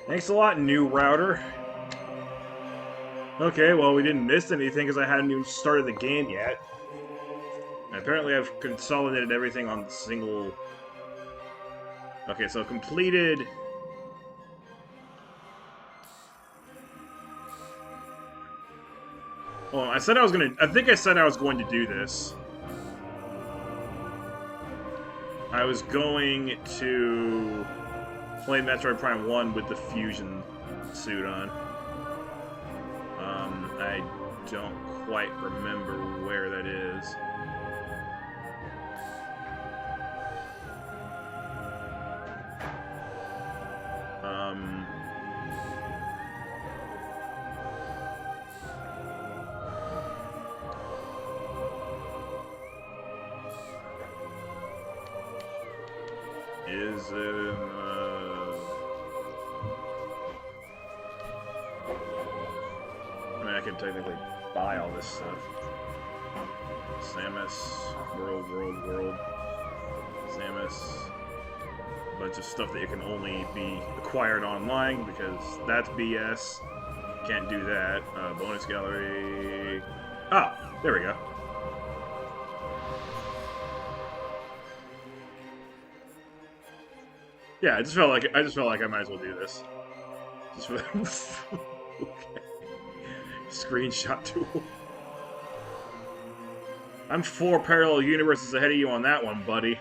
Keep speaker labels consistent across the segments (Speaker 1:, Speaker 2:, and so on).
Speaker 1: Thanks a lot, new router. Okay, well, we didn't miss anything because I hadn't even started the game yet. And apparently I've consolidated everything on the single... Okay, so completed... Well, I said I was gonna... I think I said I was going to do this. I was going to play Metroid Prime 1 with the fusion suit on. I don't quite remember where that is. Is it in, I mean, I can technically buy all this stuff. Samus, world. Samus. A bunch of stuff that you can only be acquired online, because that's BS. Can't do that. Bonus gallery... Ah! There we go. Yeah, I just felt like I might as well do this. Just for okay. Screenshot tool. I'm 4 parallel universes ahead of you on that one, buddy.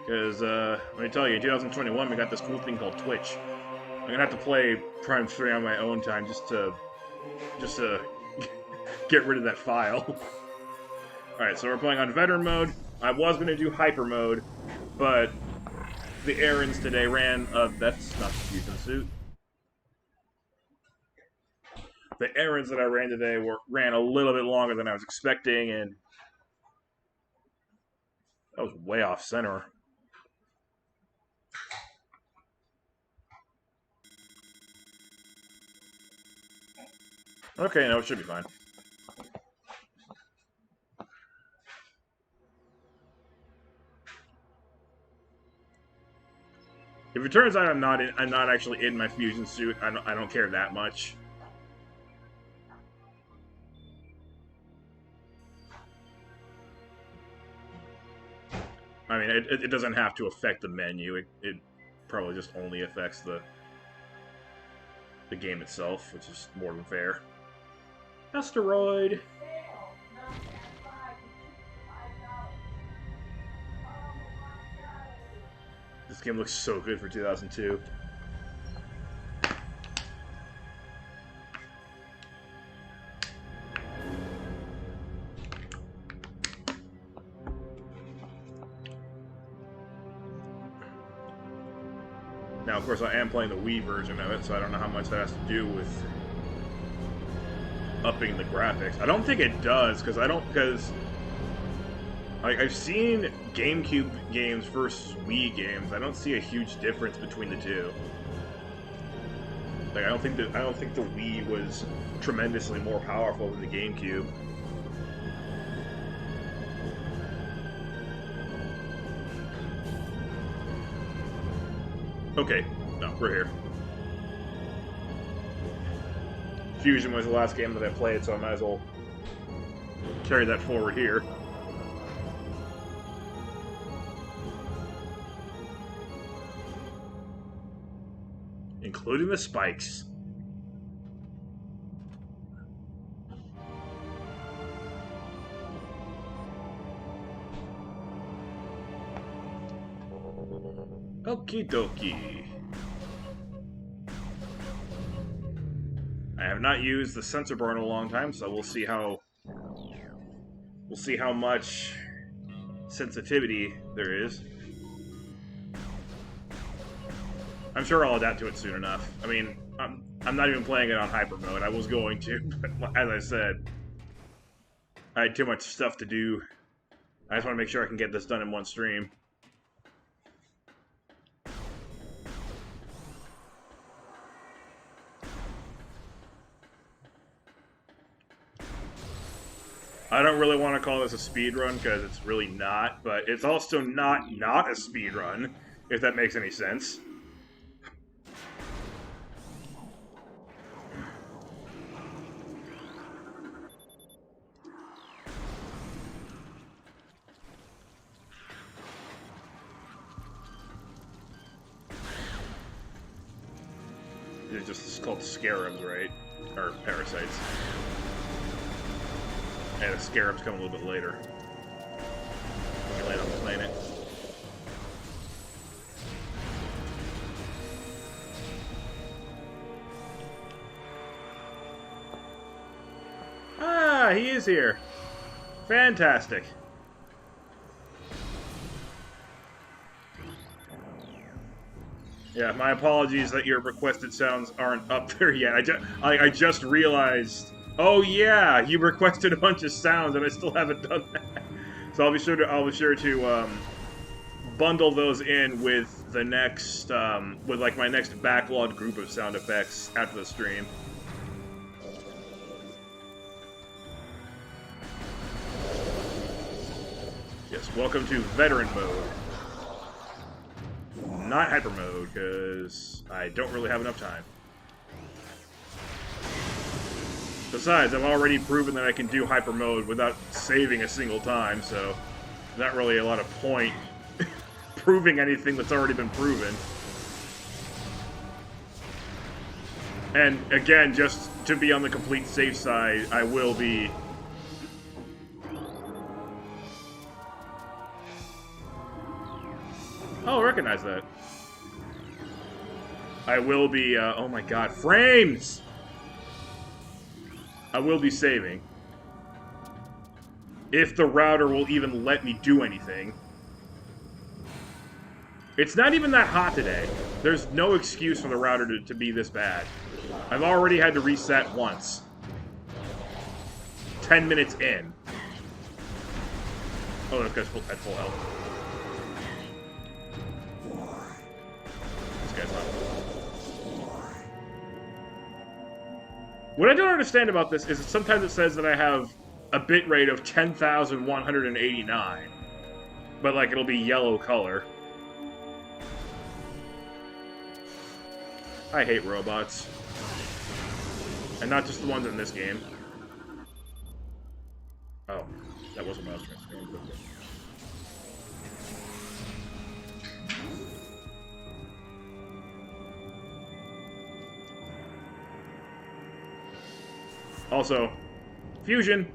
Speaker 1: Because, let me tell you, in 2021 we got this cool thing called Twitch. I'm gonna have to play Prime 3 on my own time just to get rid of that file. Alright, so we're playing on veteran mode. I was gonna do hyper mode, but the errands today ran, that's not the fusion suit. The errands that I ran today ran a little bit longer than I was expecting, and that was way off center. Okay, no, it should be fine. If it turns out I'm not actually in my fusion suit, I don't care that much. I mean, it doesn't have to affect the menu. It probably just only affects the game itself, which is more than fair. Asteroid. This game looks so good for 2002. Now, of course, I am playing the Wii version of it, so I don't know how much that has to do with upping the graphics. I don't think it does, because I've seen GameCube games versus Wii games. I don't see a huge difference between the two. Like, I don't think the Wii was tremendously more powerful than the GameCube. Okay, no, we're here. Fusion was the last game that I played, so I might as well carry that forward here. Including the spikes. Okie dokie. I have not used the sensor bar in a long time, so we'll see how much sensitivity there is. I'm sure I'll adapt to it soon enough. I mean, I'm not even playing it on hyper mode. I was going to, but as I said, I had too much stuff to do. I just want to make sure I can get this done in one stream. I don't really want to call this a speedrun, because it's really not, but it's also not a speedrun. if that makes any sense. It's just called scarabs, right? Or parasites. And the scarabs come a little bit later. When you land on the planet. Ah, he is here. Fantastic. Yeah, my apologies that your requested sounds aren't up there yet. I just realized. Oh yeah, you requested a bunch of sounds and I still haven't done that. So I'll be sure to bundle those in with the next with like my next backlog group of sound effects after the stream. Yes, welcome to veteran mode. Not hyper mode, because I don't really have enough time. Besides, I've already proven that I can do hyper mode without saving a single time, so not really a lot of point proving anything that's already been proven. And again, just to be on the complete safe side, I will be... Oh, I recognize that. I will be, oh my god, frames! I will be saving. If the router will even let me do anything. It's not even that hot today. There's no excuse for the router to be this bad. I've already had to reset once. 10 minutes in. Oh, that guy's at full health. This guy's not. What I don't understand about this is that sometimes it says that I have a bitrate of 10,189. But, like, it'll be yellow color. I hate robots. And not just the ones in this game. Oh, that wasn't mouse transfer. Also, fusion.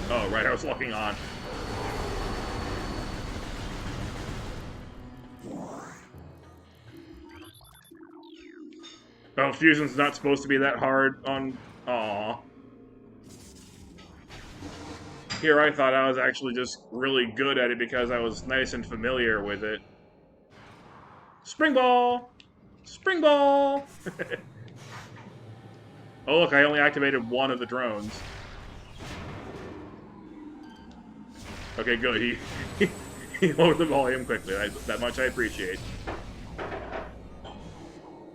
Speaker 1: Oh, right, I was locking on. Oh, fusion's not supposed to be that hard on... Aww. Here I thought I was actually just really good at it because I was nice and familiar with it. Spring ball! Spring ball! Oh look, I only activated one of the drones. Okay, good. He lowered the volume quickly. That much I appreciate.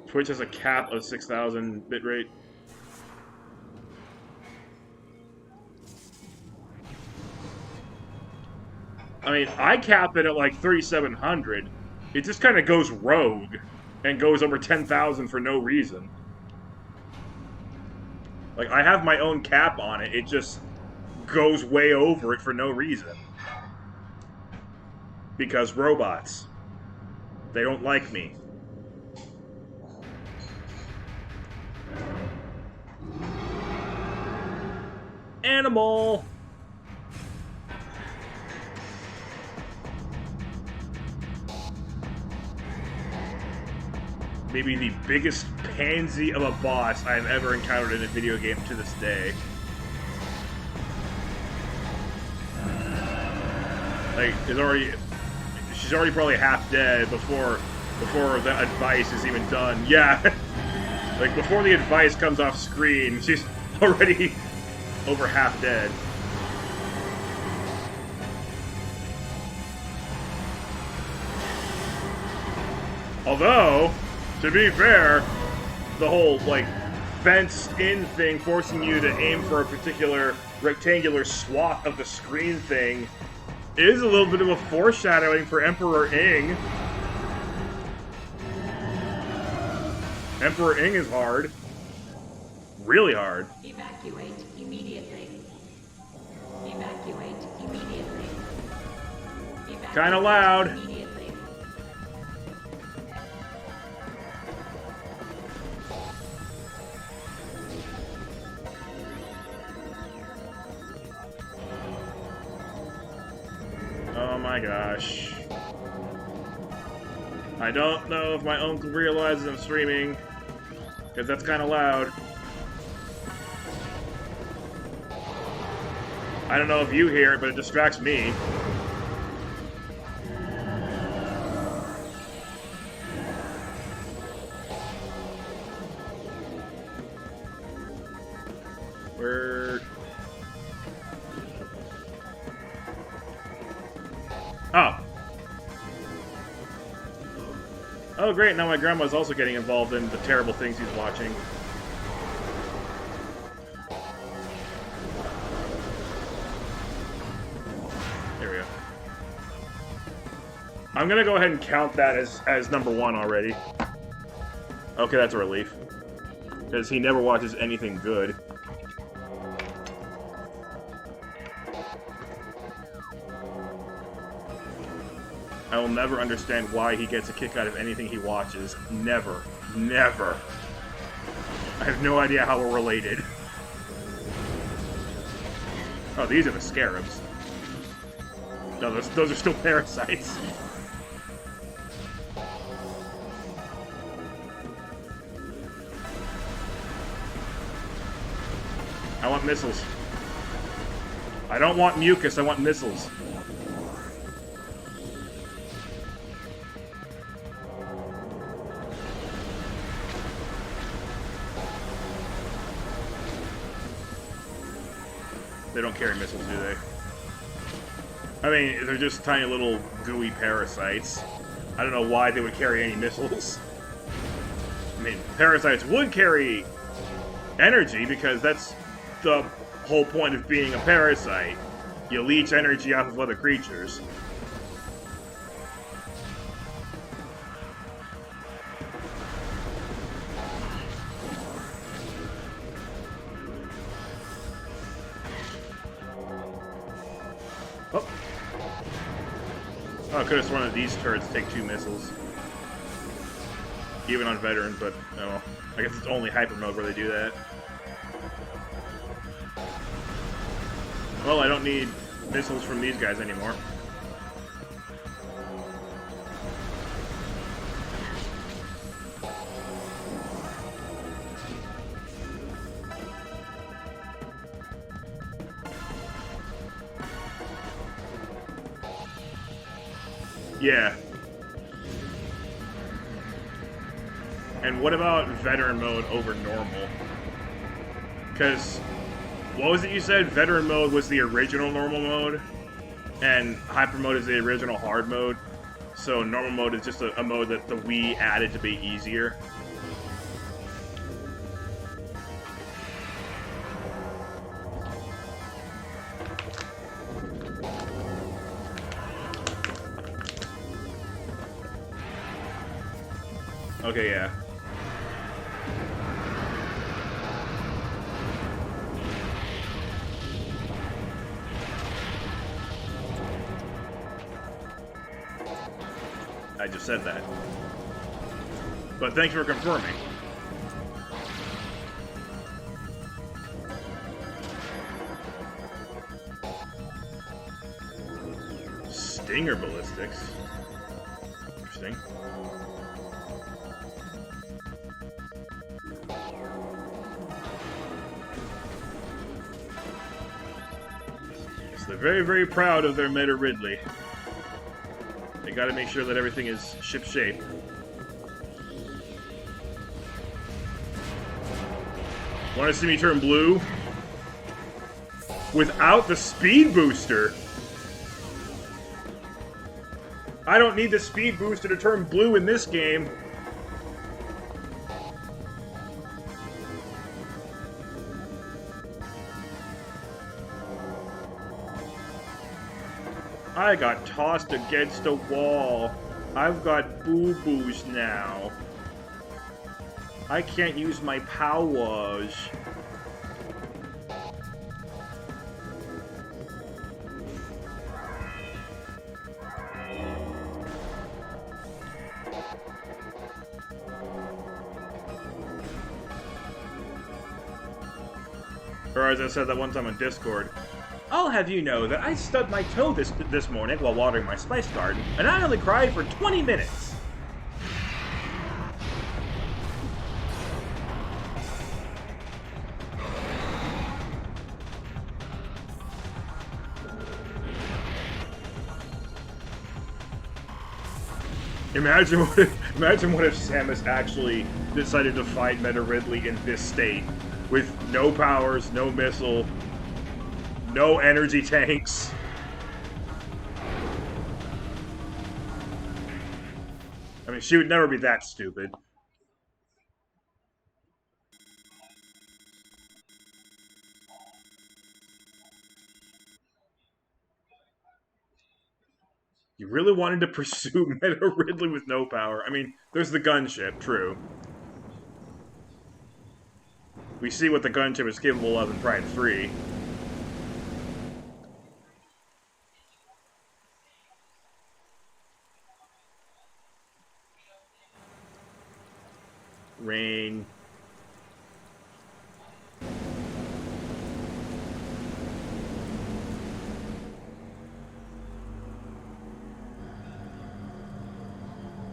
Speaker 1: Twitch has a cap of 6,000 bitrate. I mean, I cap it at like 3,700. It just kind of goes rogue and goes over 10,000 for no reason. Like, I have my own cap on it. It just goes way over it for no reason. Because robots. They don't like me. Animal! Maybe the biggest pansy of a boss I've ever encountered in a video game to this day. Like, she's already probably half dead before the advice is even done. Yeah, like before the advice comes off screen, she's already over half dead. Although, to be fair, the whole, like, fenced-in thing forcing you to aim for a particular rectangular swath of the screen thing is a little bit of a foreshadowing for Emperor Ing. Emperor Ing is hard. Really hard.
Speaker 2: Evacuate immediately. Evacuate immediately.
Speaker 1: Kinda loud.
Speaker 2: Immediately.
Speaker 1: Oh my gosh. I don't know if my uncle realizes I'm streaming, because that's kind of loud. I don't know if you hear it, but it distracts me. Oh. Oh, great, now my grandma's also getting involved in the terrible things he's watching. There we go. I'm gonna go ahead and count that as number 1 already. Okay, that's a relief. Because he never watches anything good. I will never understand why he gets a kick out of anything he watches. Never. Never. I have no idea how we're related. Oh, these are the scarabs. No, those are still parasites. I want missiles. I don't want mucus, I want missiles. They don't carry missiles, do they? I mean, they're just tiny little gooey parasites. I don't know why they would carry any missiles. I mean, parasites would carry energy because that's the whole point of being a parasite. You leech energy off of other creatures. Oh, I could have sworn that these turrets take 2 missiles. Even on veteran, but no. I guess it's only hyper mode where they do that. Well, I don't need missiles from these guys anymore. Yeah. And what about veteran mode over normal? Because, what was it you said? Veteran mode was the original normal mode, and hyper mode is the original hard mode. So normal mode is just a mode that the Wii added to be easier. Okay, yeah. I just said that. But thanks for confirming. Stinger ballistics. Interesting. So they're very, very proud of their Meta Ridley. They gotta make sure that everything is ship-shape. Wanna see me turn blue? Without the speed booster? I don't need the speed booster to turn blue in this game. I got tossed against a wall. I've got boo-boos now. I can't use my powers. Or as I said that one time on Discord, I'll have you know that I stubbed my toe this morning while watering my spice garden, and I only cried for 20 minutes. Imagine what if Samus actually decided to fight Meta Ridley in this state, with no powers, no missile, no energy tanks. I mean, she would never be that stupid. You really wanted to pursue Meta Ridley with no power? I mean, there's the gunship, true. We see what the gunship is capable of in Prime 3. Rain.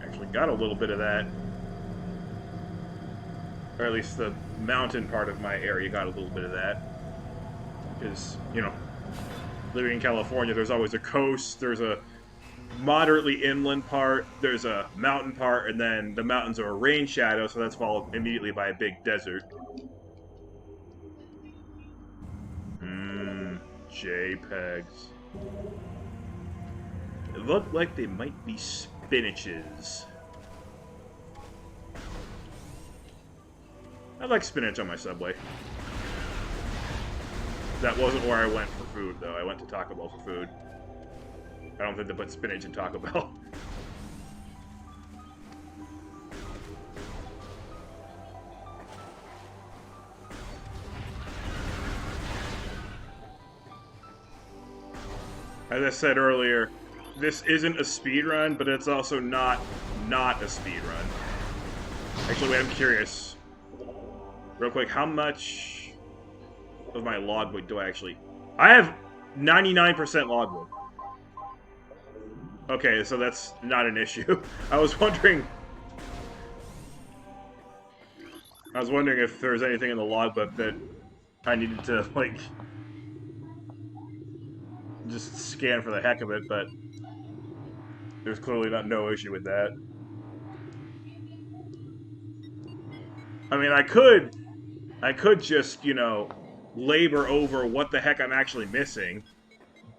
Speaker 1: Actually got a little bit of that. Or at least the mountain part of my area got a little bit of that. Because, you know, living in California, there's always a coast, there's a moderately inland part, there's a mountain part, and then the mountains are a rain shadow, so that's followed immediately by a big desert. JPEGs. It looked like they might be spinaches. I like spinach on my Subway. That wasn't where I went for food, though. I went to Taco Bell for food. I don't think they put spinach in Taco Bell. As I said earlier, this isn't a speedrun, but it's also not a speedrun. Actually, wait, I'm curious. Real quick, how much of my logbook do I actually... I have 99% logbook. Okay, so that's not an issue. I was wondering if there was anything in the logbook that I needed to, like, just scan for the heck of it, but there's clearly no issue with that. I mean, I could just, you know, labor over what the heck I'm actually missing,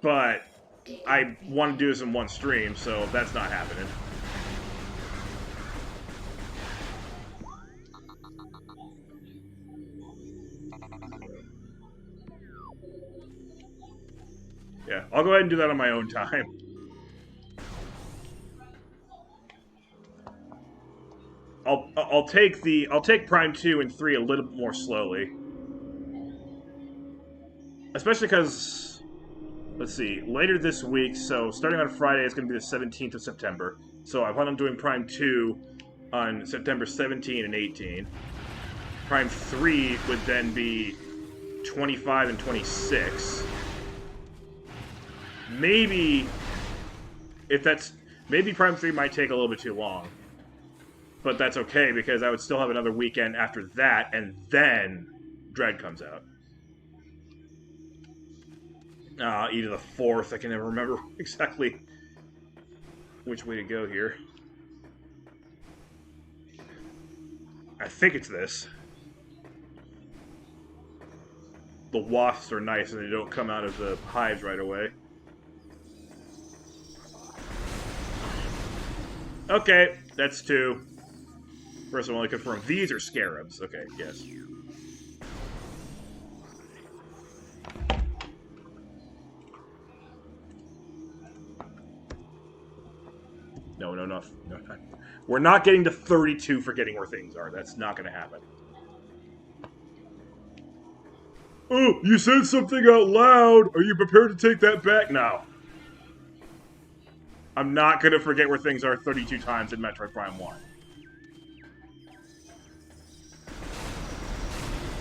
Speaker 1: but I want to do this in one stream, so that's not happening. Yeah, I'll go ahead and do that on my own time. I'll take Prime 2 and 3 a little bit more slowly. Especially because, let's see, later this week, so starting on Friday, it's going to be the 17th of September. So I plan on doing Prime 2 on September 17 and 18. Prime 3 would then be 25 and 26. Maybe Prime 3 might take a little bit too long. But that's okay, because I would still have another weekend after that, and then Dread comes out. Either the 4th, I can never remember exactly which way to go here. I think it's this. The wasps are nice, and they don't come out of the hives right away. Okay, that's 2. First, I want to confirm. These are scarabs. Okay, yes. No, no, no. We're not getting to 32 forgetting where things are. That's not going to happen. Oh, you said something out loud. Are you prepared to take that back? No. I'm not going to forget where things are 32 times in Metroid Prime 1.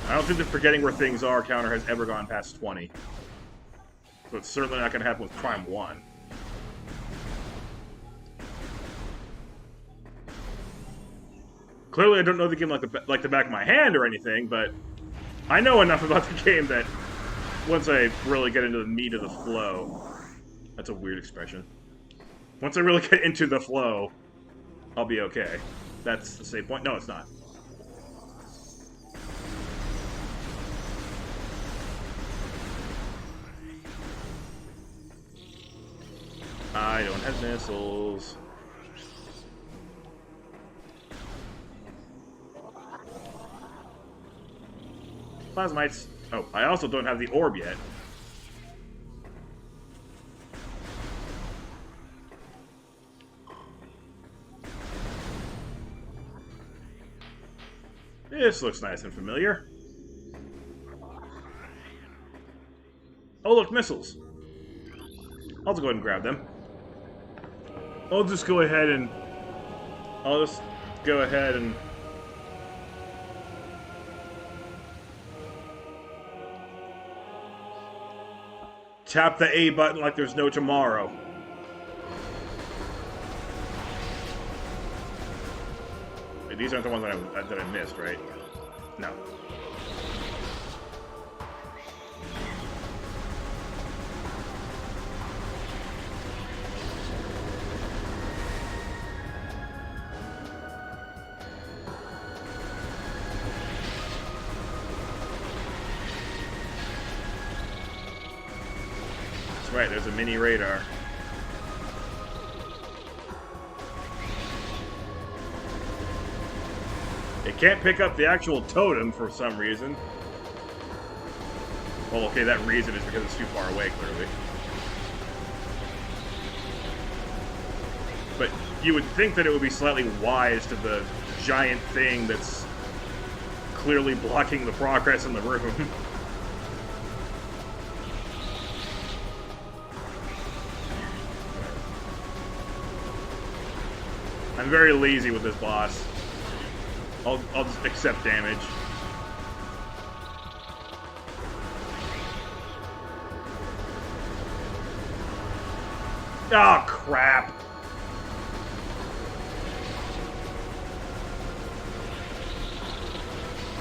Speaker 1: I don't think the forgetting where things are counter has ever gone past 20. So it's certainly not going to happen with Prime 1. Clearly, I don't know the game like the back of my hand or anything, but I know enough about the game that once I really get into the meat of the flow... That's a weird expression. Once I really get into the flow, I'll be okay. That's the same point. No, it's not. I don't have missiles. Plasmites. Oh, I also don't have the orb yet. This looks nice and familiar. Oh, look, missiles. I'll just go ahead and grab them. I'll just go ahead and tap the A button like there's no tomorrow. Wait, these aren't the ones that I missed, right? No. That's right, there's a mini radar. It can't pick up the actual totem for some reason. Well, okay, that reason is because it's too far away, clearly. But you would think that it would be slightly wise to the giant thing that's clearly blocking the progress in the room. I'm very lazy with this boss. I'll just accept damage. Oh, crap.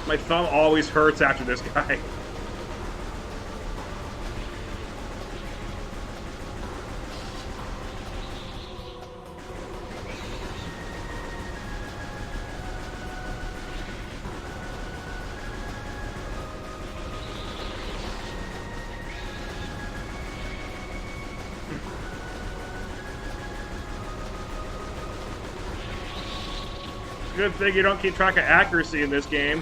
Speaker 1: My thumb always hurts after this guy. Good thing you don't keep track of accuracy in this game.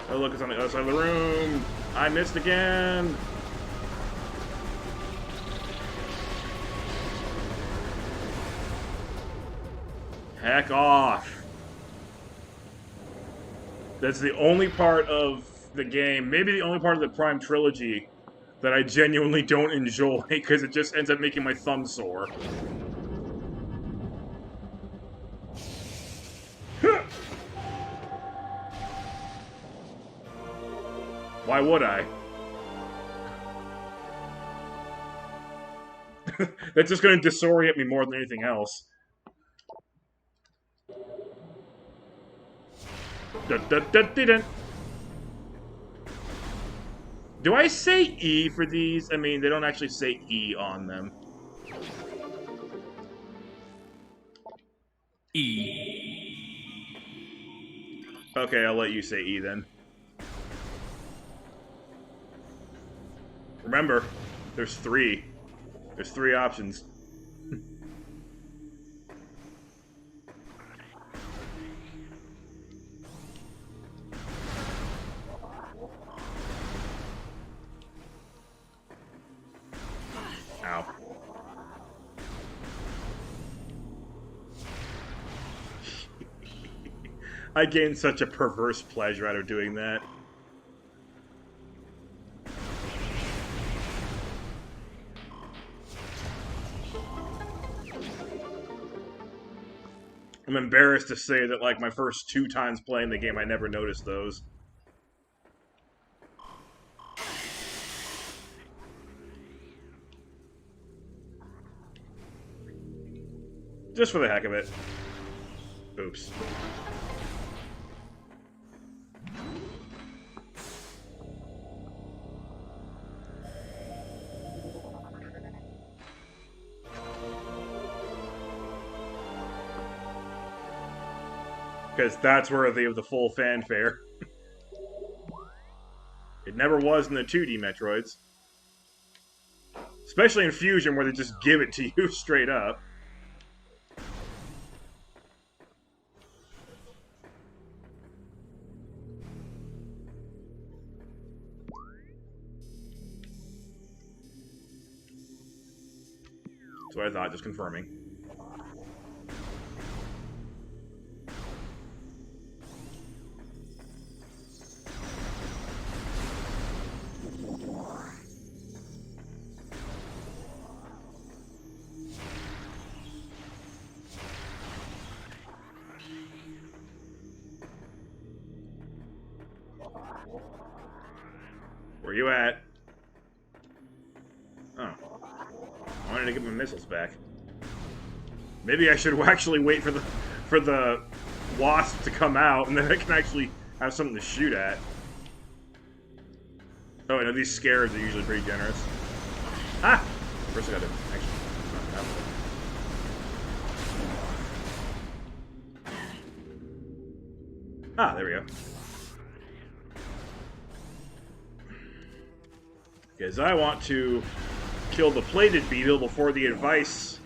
Speaker 1: Oh, look, it's on the other side of the room. I missed again. Heck off. That's the only part of the game, maybe the only part of the Prime Trilogy, that I genuinely don't enjoy, because it just ends up making my thumb sore. Why would I? That's just going to disorient me more than anything else. Do I say E for these? I mean, they don't actually say E on them.
Speaker 3: E.
Speaker 1: Okay, I'll let you say E then. Remember, there's 3. There's 3 options. Ow. I gained such a perverse pleasure out of doing that. I'm embarrassed to say that, like, my first 2 times playing the game, I never noticed those. Just for the heck of it. Oops. Because that's worthy of the full fanfare. It never was in the 2D Metroids. Especially in Fusion, where they just give it to you straight up. That's what I thought, just confirming. Where you at? Oh. I wanted to get my missiles back. Maybe I should actually wait for the wasp to come out, and then I can actually have something to shoot at. Oh, no, these scarabs are usually pretty generous. Ah! First I gotta actually knock it out. Ah, there we go. Because I want to kill the plated beetle before the advice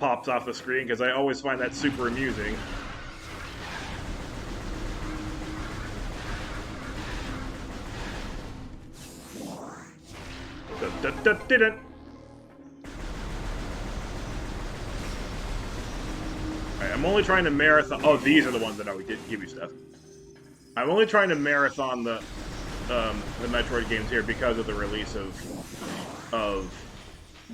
Speaker 1: pops off the screen, because I always find that super amusing. Didn't. Alright, I'm only trying to marathon. Oh, these are the ones that I would give you stuff. I'm only trying to marathon the Metroid games here because of the release of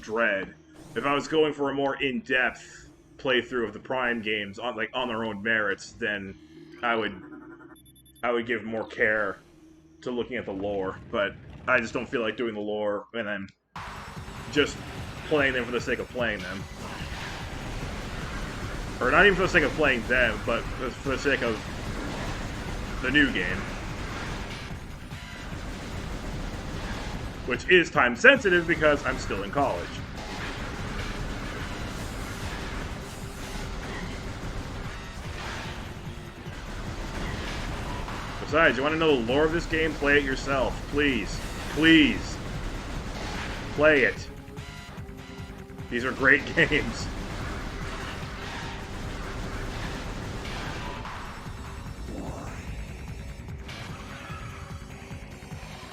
Speaker 1: Dread. If I was going for a more in-depth playthrough of the Prime games on their own merits, then I would give more care to looking at the lore. But I just don't feel like doing the lore, and I'm just playing them for the sake of playing them. Or not even for the sake of playing them, but for the sake of the new game. Which is time sensitive because I'm still in college. Besides, you want to know the lore of this game? Play it yourself. Please. Please. Play it. These are great games.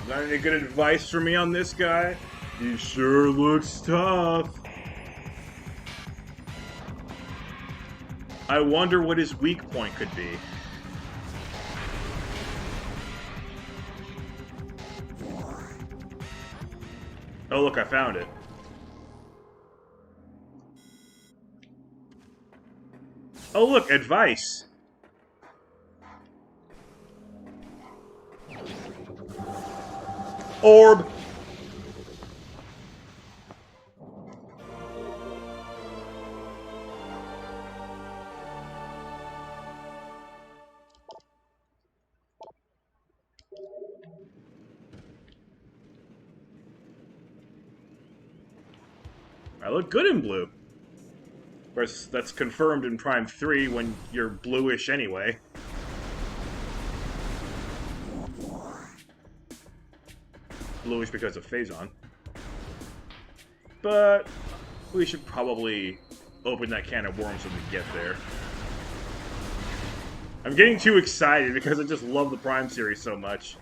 Speaker 1: Got any good advice for me on this guy? He sure looks tough. I wonder what his weak point could be. Oh, look, I found it. Oh, look, advice. Orb. I look good in blue. Of course, that's confirmed in Prime 3 when you're bluish anyway. Bluish because of Phazon. But we should probably open that can of worms when we get there. I'm getting too excited because I just love the Prime series so much.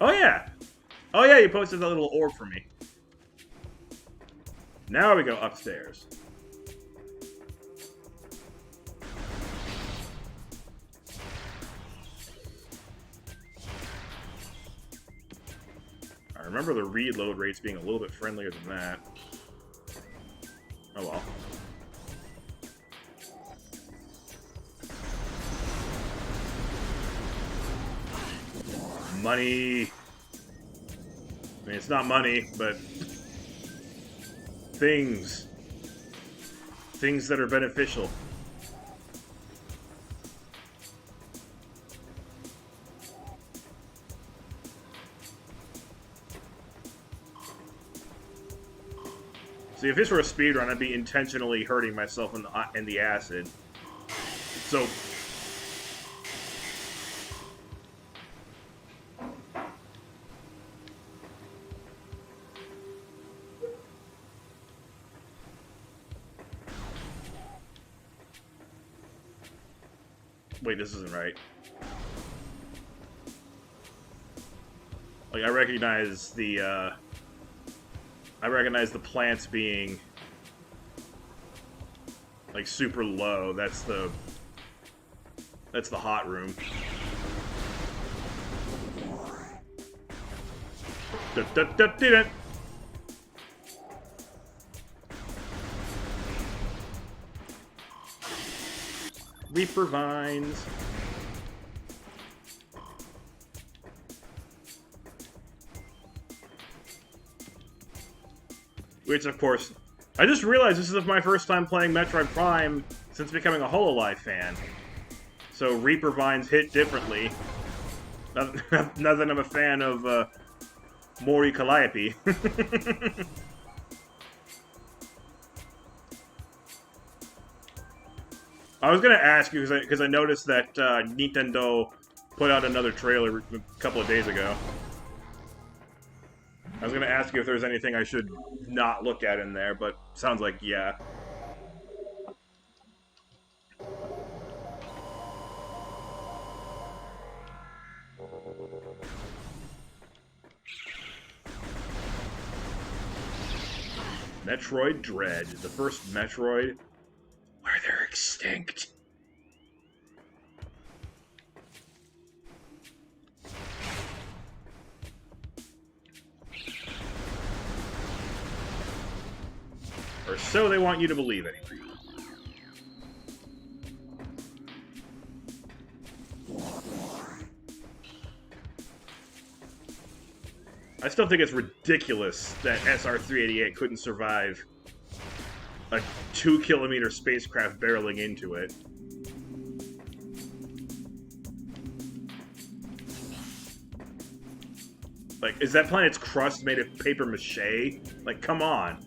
Speaker 1: Oh yeah! Oh yeah, you posted that little orb for me. Now we go upstairs. I remember the reload rates being a little bit friendlier than that. Oh well. Money. I mean, it's not money, but things. Things that are beneficial. See, if this were a speedrun, I'd be intentionally hurting myself in the acid. So... Wait, this isn't right. Like, I recognize the plants being like super low. That's the hot room. Reaper vines. Which, of course, I just realized this is my first time playing Metroid Prime since becoming a Hololive fan. So Reaper vines hit differently. Not that I'm a fan of Mori Calliope. I was gonna ask you because I noticed that Nintendo put out another trailer a couple of days ago. I was gonna ask you if there's anything I should not look at in there, but sounds like yeah. Metroid Dread, the first Metroid where they're extinct. Or so they want you to believe, anyway. I still think it's ridiculous that SR-388 couldn't survive a 2-kilometer spacecraft barreling into it. Like, is that planet's crust made of paper mache? Like, come on.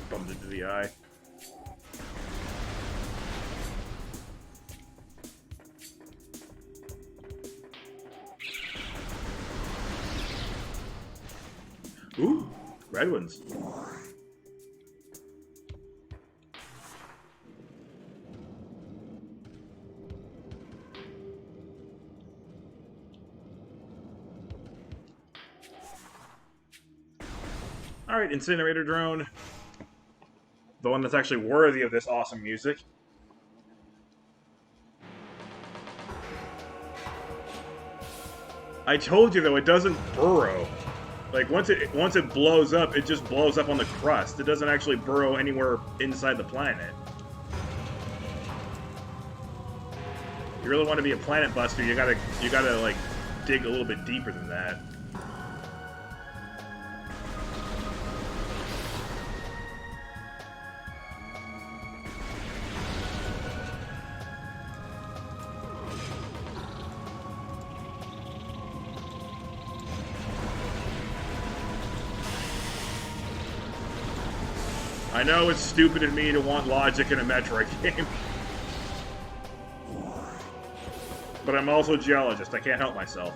Speaker 1: Bumped into the eye. Ooh, red ones. Alright, incinerator drone. The one that's actually worthy of this awesome music. I told you though, it doesn't burrow. Like once it blows up, it just blows up on the crust. It doesn't actually burrow anywhere inside the planet. If you really want to be a planet buster, you gotta like dig a little bit deeper than that. I know it's stupid of me to want logic in a Metroid game. But I'm also a geologist. I can't help myself.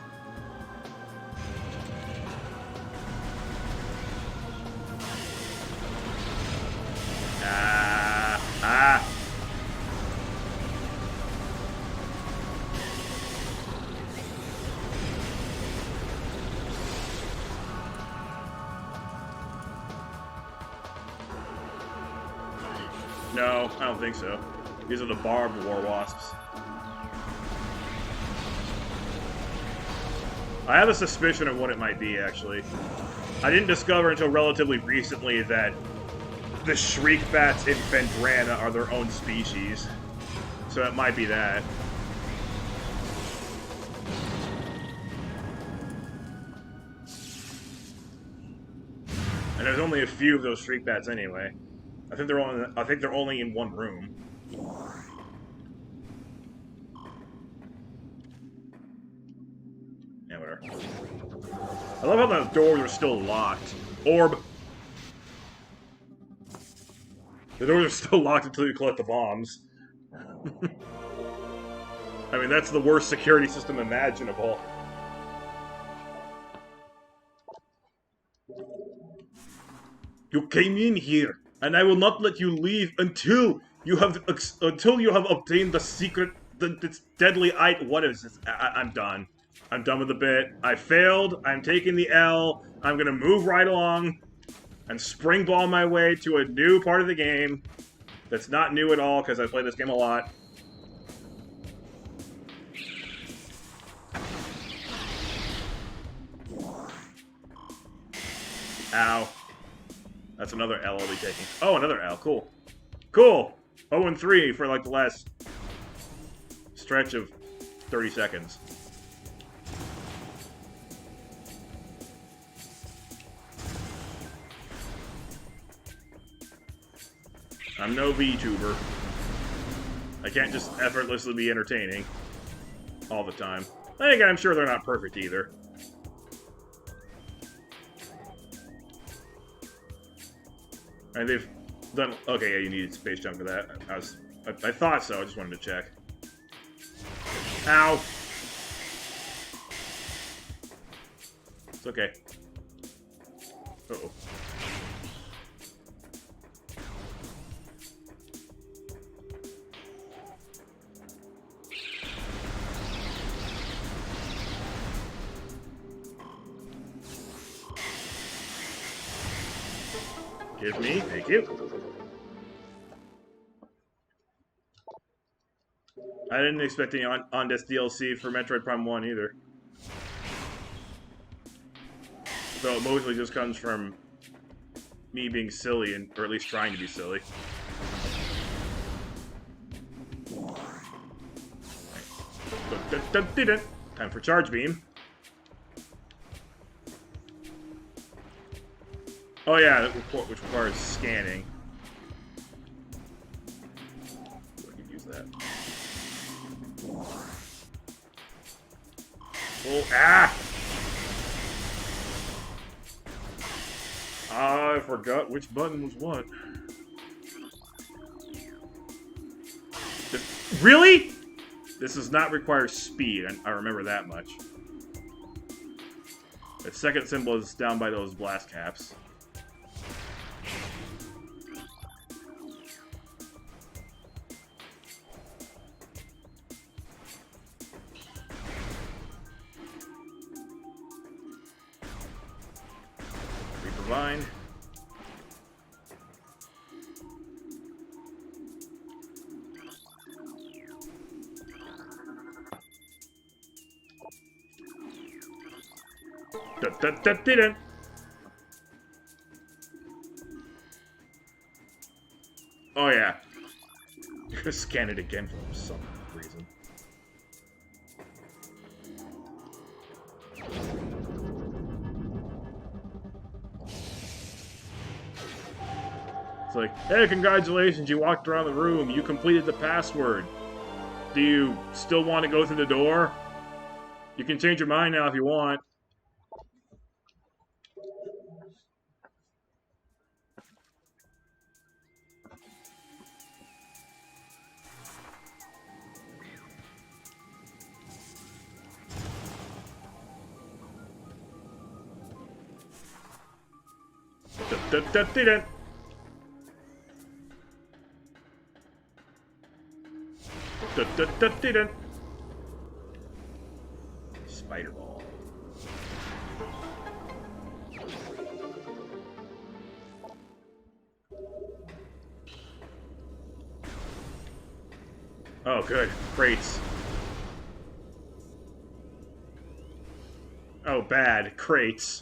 Speaker 1: Ah. No, I don't think so. These are the barbed war wasps. I have a suspicion of what it might be, actually. I didn't discover until relatively recently that the shriek bats in Vendrana are their own species. So it might be that. And there's only a few of those shriek bats anyway. I think they're only in one room. Yeah, whatever. I love how the doors are still locked. Orb. The doors are still locked until you collect the bombs. I mean, that's the worst security system imaginable. You came in here, and I will not let you leave until you have obtained the secret, this deadly item. What is this? I'm done. I'm done with the bit. I failed. I'm taking the L. I'm gonna move right along and springball my way to a new part of the game that's not new at all because I play this game a lot. Ow. That's another L I'll be taking. Oh, another L. Cool. Cool! 0-3 for like the last stretch of 30 seconds. I'm no VTuber. I can't just effortlessly be entertaining all the time. Then again, I'm sure they're not perfect either. And they've done... Okay, yeah, you needed space jump for that. I thought so, I just wanted to check. Ow! It's okay. Uh-oh. Give me, thank you. I didn't expect any on this DLC for Metroid Prime 1 either. So it mostly just comes from me being silly, or at least trying to be silly. Time for Charge Beam. Oh yeah, which requires scanning. I can use that. Oh, ah! I forgot which button was what. Really? This does not require speed, I remember that much. The second symbol is down by those blast caps. Vine. Didn't. Oh yeah. You're gonna scan it again for some reason. It's like, hey, congratulations, you walked around the room, you completed the password. Do you still want to go through the door? You can change your mind now if you want. Da-da-da-da-da. Da-da-da-da-da. Spider ball. Oh, good. Crates. Oh, bad. Crates.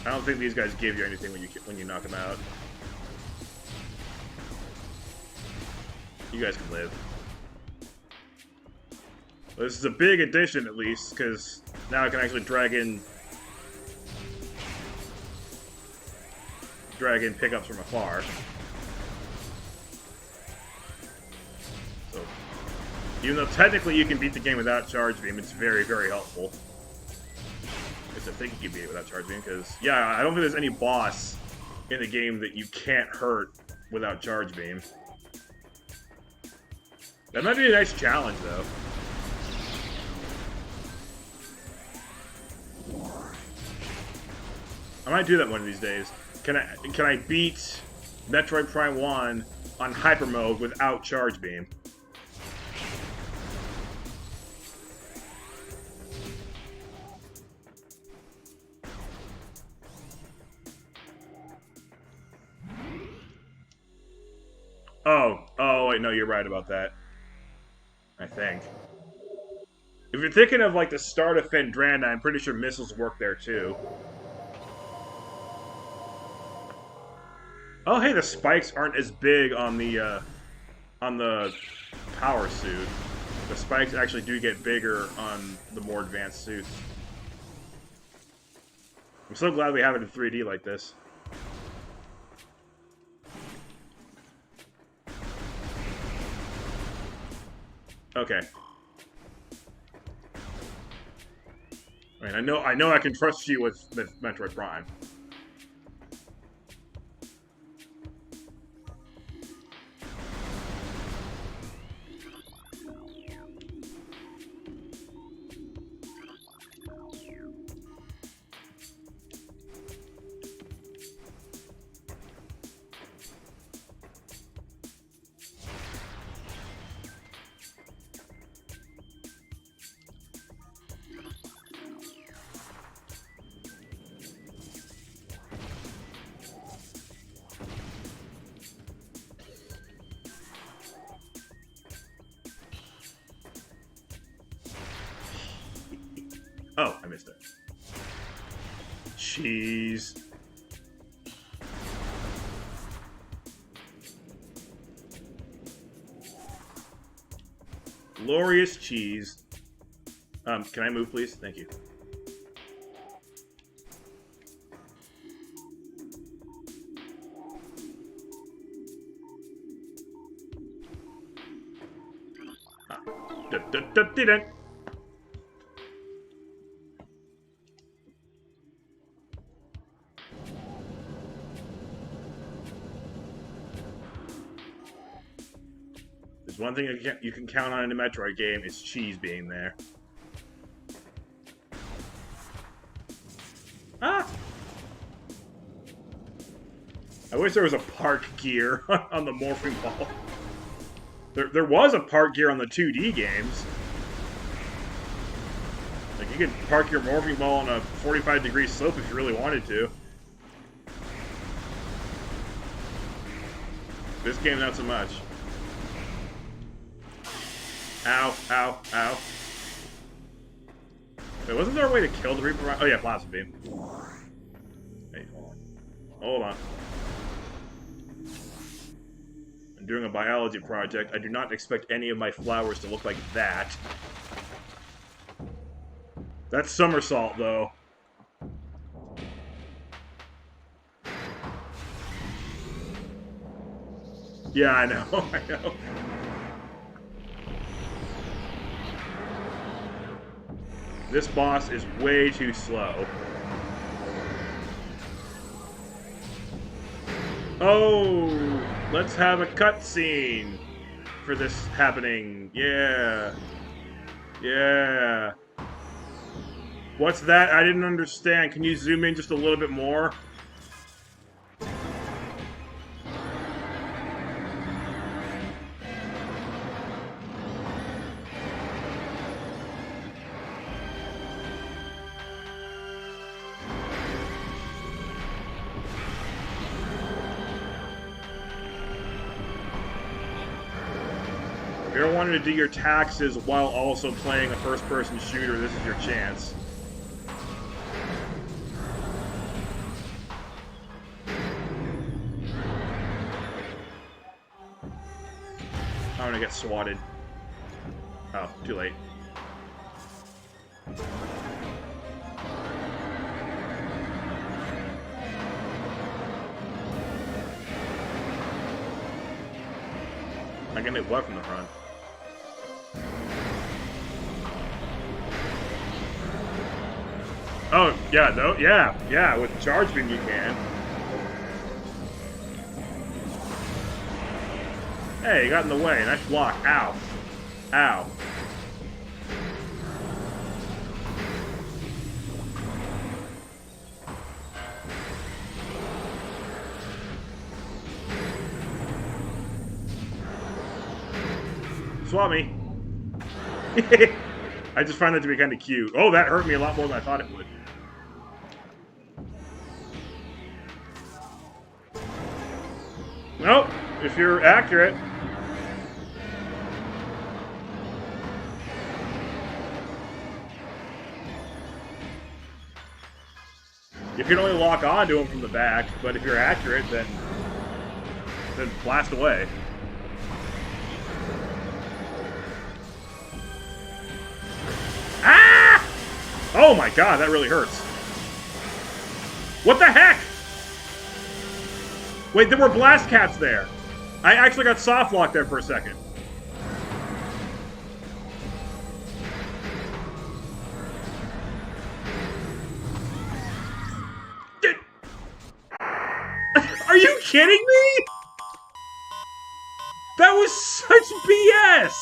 Speaker 1: I don't think these guys give you anything when you knock them out. You guys can live. Well, this is a big addition, at least, because now I can actually drag in pickups from afar. So, even though technically you can beat the game without Charge Beam, it's very, very helpful. I think you can beat it without Charge Beam, because, yeah, I don't think there's any boss in the game that you can't hurt without Charge Beam. That might be a nice challenge, though. I might do that one of these days. Can I beat Metroid Prime 1 on Hyper Mode without Charge Beam? Oh, wait, no, you're right about that. I think. If you're thinking of, like, the start of Fendrana, I'm pretty sure missiles work there, too. Oh, hey, the spikes aren't as big on the power suit. The spikes actually do get bigger on the more advanced suits. I'm so glad we have it in 3D like this. Okay. I mean, I know I can trust you with Metroid Prime. Oh, I missed it. Cheese. Glorious cheese. Can I move, please? Thank you. Didn't. There's one thing you can count on in a Metroid game, is cheese being there. Ah! I wish there was a park gear on the morphing ball. There was a park gear on the 2D games. Like, you could park your morphing ball on a 45-degree slope if you really wanted to. This game, not so much. Ow, ow, ow. Wait, wasn't there a way to kill the Reaper? Oh yeah, Plasma Beam. Hey, hold on. Hold on. I'm doing a biology project. I do not expect any of my flowers to look like that. That's somersault, though. Yeah, I know, I know. This boss is way too slow. Oh! Let's have a cutscene for this happening. Yeah. Yeah. What's that? I didn't understand. Can you zoom in just a little bit more? If you ever wanted to do your taxes while also playing a first-person shooter, this is your chance. I'm gonna get swatted. Oh, too late. I can hit what from the front? Oh, yeah, no, yeah, with the charge beam you can. Hey, you got in the way. Nice block. Ow. Ow. Swap me. I just find that to be kind of cute. Oh, that hurt me a lot more than I thought it would. Nope. If you're accurate. You can only lock onto him from the back, but if you're accurate, then blast away. Ah! Oh my god, that really hurts. What the heck? Wait, there were blast caps there. I actually got soft locked there for a second. Are you kidding me? That was such BS!